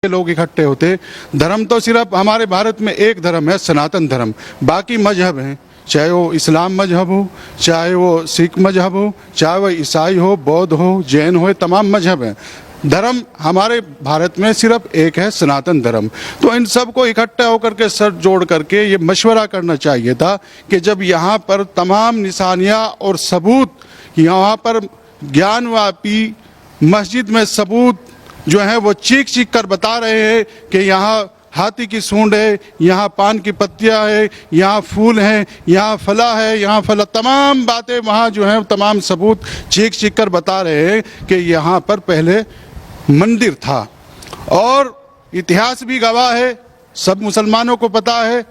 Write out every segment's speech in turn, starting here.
लोग इकट्ठे होते। धर्म तो सिर्फ हमारे भारत में एक धर्म है, सनातन धर्म। बाकी मजहब हैं, चाहे वो इस्लाम मजहब हो, चाहे वो सिख मजहब हो, चाहे वो ईसाई हो, बौद्ध हो, जैन हो, तमाम मजहब हैं। धर्म हमारे भारत में सिर्फ एक है, सनातन धर्म। तो इन सब को इकट्ठा होकर के सर जोड़ करके ये मशवरा करना चाहिए था कि जब यहाँ पर तमाम निशानियाँ और सबूत, यहाँ पर ज्ञानवापी मस्जिद में सबूत जो है वो चीख चीख कर बता रहे हैं कि यहाँ हाथी की सूंड है, यहाँ पान की पत्तियाँ है, यहाँ फूल हैं, यहाँ फला है, यहाँ फला, तमाम बातें वहाँ जो है तमाम सबूत चीख चीख कर बता रहे हैं कि यहाँ पर पहले मंदिर था। और इतिहास भी गवाह है, सब मुसलमानों को पता है,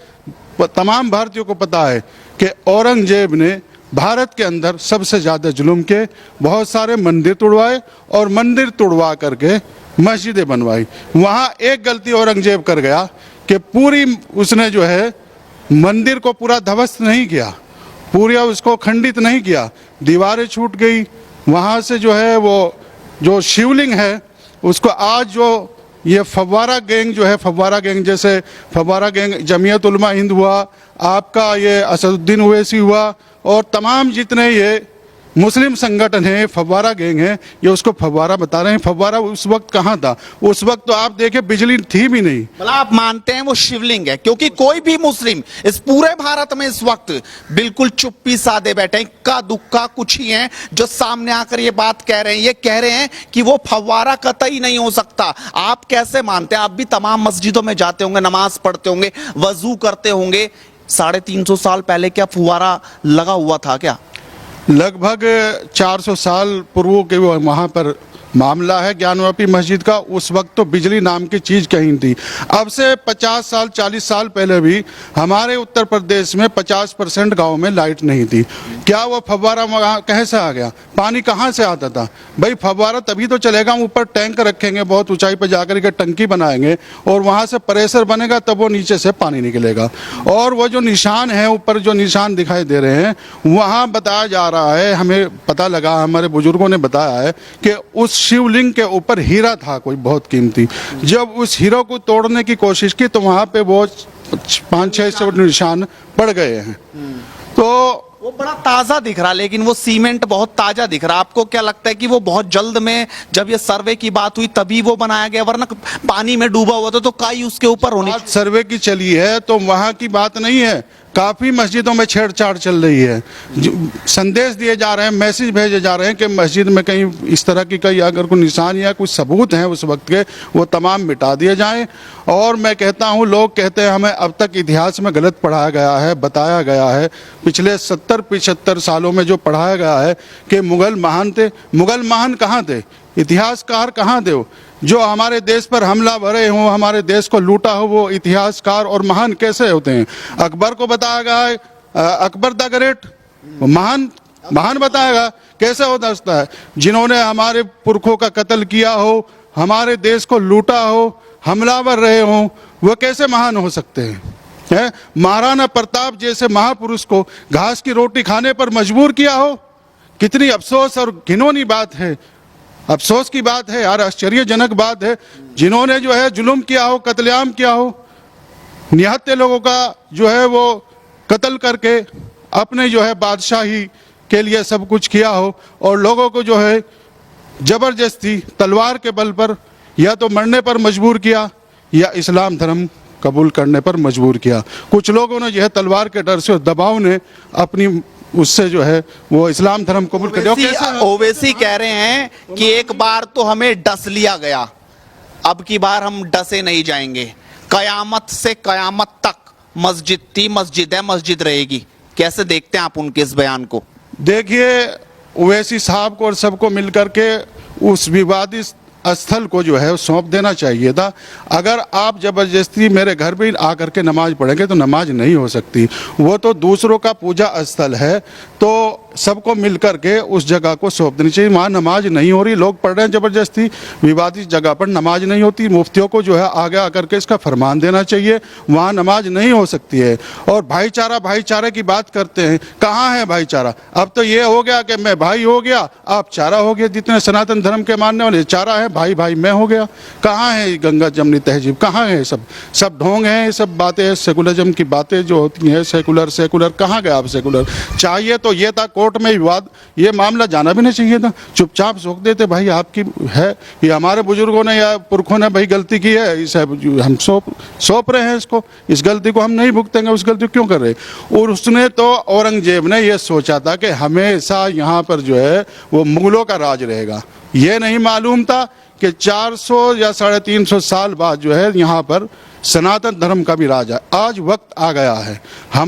तमाम भारतीयों को पता है कि औरंगजेब ने भारत के अंदर सबसे ज़्यादा जुल्म के, बहुत सारे मंदिर तोड़वाए और मंदिर तोड़वा करके मस्जिदें बनवाई। वहाँ एक गलती औरंगजेब कर गया कि पूरी उसने जो है मंदिर को पूरा ध्वस्त नहीं किया, पूरा उसको खंडित नहीं किया, दीवारें छूट गई। वहाँ से जो है वो जो शिवलिंग है उसको आज जो ये फव्वारा गैंग जो है, फव्वारा गैंग जैसे फव्वारा गैंग जमीयत उलमा हिंद हुआ, आपका ये असदुद्दीन ओवैसी हुआ और तमाम जितने ये मुस्लिम संगठन है, फव्वारा गैंग है, ये उसको फव्वारा बता रहे हैं। फव्वारा उस वक्त कहाँ था? उस वक्त तो आप देखें बिजली थी भी नहीं। मतलब आप मानते हैं वो शिवलिंग है? क्योंकि कोई भी मुस्लिम इस पूरे भारत में इस वक्त बिल्कुल चुप्पी साधे बैठे हैं, इक्का दुक्का कुछ ही हैं जो सामने आकर ये बात कह रहे हैं। ये कह रहे हैं कि वो फव्वारा कतई नहीं हो सकता। आप कैसे मानते हैं? आप भी तमाम मस्जिदों में जाते होंगे, नमाज पढ़ते होंगे, वजू करते होंगे। 350 साल पहले क्या फुव्वारा लगा हुआ था क्या? लगभग 400 साल पूर्व के वो वहाँ पर मामला है ज्ञानवापी मस्जिद का। उस वक्त तो बिजली नाम की चीज़ कहीं थी। अब से 50 साल 40 साल पहले भी हमारे उत्तर प्रदेश में 50% गाँव में लाइट नहीं थी। क्या वो फव्वारा वहाँ कैसे आ गया? पानी कहाँ से आता था? भाई फव्वारा तभी तो चलेगा, हम ऊपर टैंक रखेंगे, बहुत ऊंचाई पर जाकर के टंकी बनाएंगे और वहाँ से प्रेशर बनेगा, तब वो नीचे से पानी निकलेगा। और वो जो निशान है ऊपर, जो निशान दिखाई दे रहे हैं, वहाँ बताया जा रहा है, हमें पता लगा, हमारे बुजुर्गों ने बताया है कि उस शिवलिंग के ऊपर हीरा था कोई बहुत कीमती। जब उस हीरा को तोड़ने की कोशिश की तो वहाँ पे वो 500-600 निशान पड़ गए हैं। तो वो बड़ा ताजा दिख रहा, लेकिन वो सीमेंट बहुत ताजा दिख रहा। आपको क्या लगता है कि वो बहुत जल्द में, जब ये सर्वे की बात हुई तभी वो बनाया गया, वरना पानी में डूबा हुआ था तो काई उसके ऊपर होनी? बात सर्वे की चली है तो वहाँ की बात नहीं है। काफ़ी मस्जिदों में छेड़छाड़ चल रही है, संदेश दिए जा रहे हैं, मैसेज भेजे जा रहे हैं कि मस्जिद में कहीं इस तरह की कहीं अगर कोई निशान या कुछ सबूत हैं उस वक्त के, वो तमाम मिटा दिए जाएं। और मैं कहता हूं, लोग कहते हैं हमें अब तक इतिहास में गलत पढ़ाया गया है, बताया गया है। पिछले 70-75 सालों में जो पढ़ाया गया है कि मुगल महान थे। मुगल महान कहाँ थे? इतिहासकार कहाँ थे? जो हमारे देश पर हमला भरे हों, हमारे देश को लूटा हो, वो इतिहासकार और महान कैसे होते हैं? अकबर को बताया गया है, अकबर द ग्रेट महान बताया गया, कैसे हो सकता है? जिन्होंने हमारे पुरखों का कत्ल किया हो, हमारे देश को लूटा हो, हमलावर रहे हों, वो कैसे महान हो सकते हैं? महाराणा प्रताप जैसे महापुरुष को घास की रोटी खाने पर मजबूर किया हो, कितनी अफसोस और घिनौनी बात है। अफसोस की बात है यार, आश्चर्यजनक बात है। जिन्होंने जो है जुल्म किया हो, कत्लेआम किया हो, निहत्थे लोगों का जो है वो कत्ल करके अपने जो है बादशाही के लिए सब कुछ किया हो और लोगों को जो है जबरदस्ती तलवार के बल पर या तो मरने पर मजबूर किया या इस्लाम धर्म कबूल करने पर मजबूर किया। कुछ लोगों ने जो है तलवार के डर से और दबाव ने अपनी उससे जो है वो इस्लाम धर्म कबूल कर दिया। ओवैसी कह रहे हैं कि एक बार तो हमें डस लिया गया, अब की बार हम डसे नहीं जाएंगे। कयामत से कयामत तक मस्जिद थी, मस्जिद है, मस्जिद रहेगी। कैसे देखते हैं आप उनके इस बयान को? देखिए, ओवैसी साहब को और सबको मिलकर के उस विवादित स्थल को जो है सौंप देना चाहिए था। अगर आप जबरदस्ती मेरे घर पे आकर के नमाज पढ़ेंगे तो नमाज नहीं हो सकती। वो तो दूसरों का पूजा स्थल है। तो सबको मिल करके उस जगह को सौंप देनी चाहिए। वहाँ नमाज नहीं हो रही, लोग पढ़ रहे हैं ज़बरदस्ती, विवादित जगह पर नमाज नहीं होती। मुफ्तियों को जो है आगे आकर के इसका फरमान देना चाहिए, वहाँ नमाज नहीं हो सकती है। और भाईचारा भाईचारे की बात करते हैं, कहाँ है भाईचारा? अब तो ये हो गया कि मैं भाई हो गया, आप चारा हो गया। जितने सनातन धर्म के मानने वाले चारा है, भाई भाई मैं हो गया। कहाँ है गंगा जमनी तहजीब? कहाँ है? सब ढोंग है, ये सब बातें, सेकुलरिज्म की बातें जो होती हैं, सेकुलर सेकुलर, कहाँ गया आप सेकुलर? चाहिए तो ये था कोर्ट में विवाद, ये मामला जाना भी नहीं चाहिए था, चुपचाप सोच देते भाई आपकी है, ये हमारे बुजुर्गों ने या पुरखों ने भाई गलती की है, इसे हम सौंप रहे हैं इसको, इस गलती को हम नहीं भुगतेंगे, उस गलती को क्यों कर रहे? और उसने तो औरंगजेब ने ये सोचा था कि हमेशा यहाँ पर जो है वो मुगलों का राज रहेगा। ये नहीं मालूम था कि 400 या 350 साल बाद जो है यहाँ पर सनातन धर्म का भी राज है। आज वक्त आ गया है, हम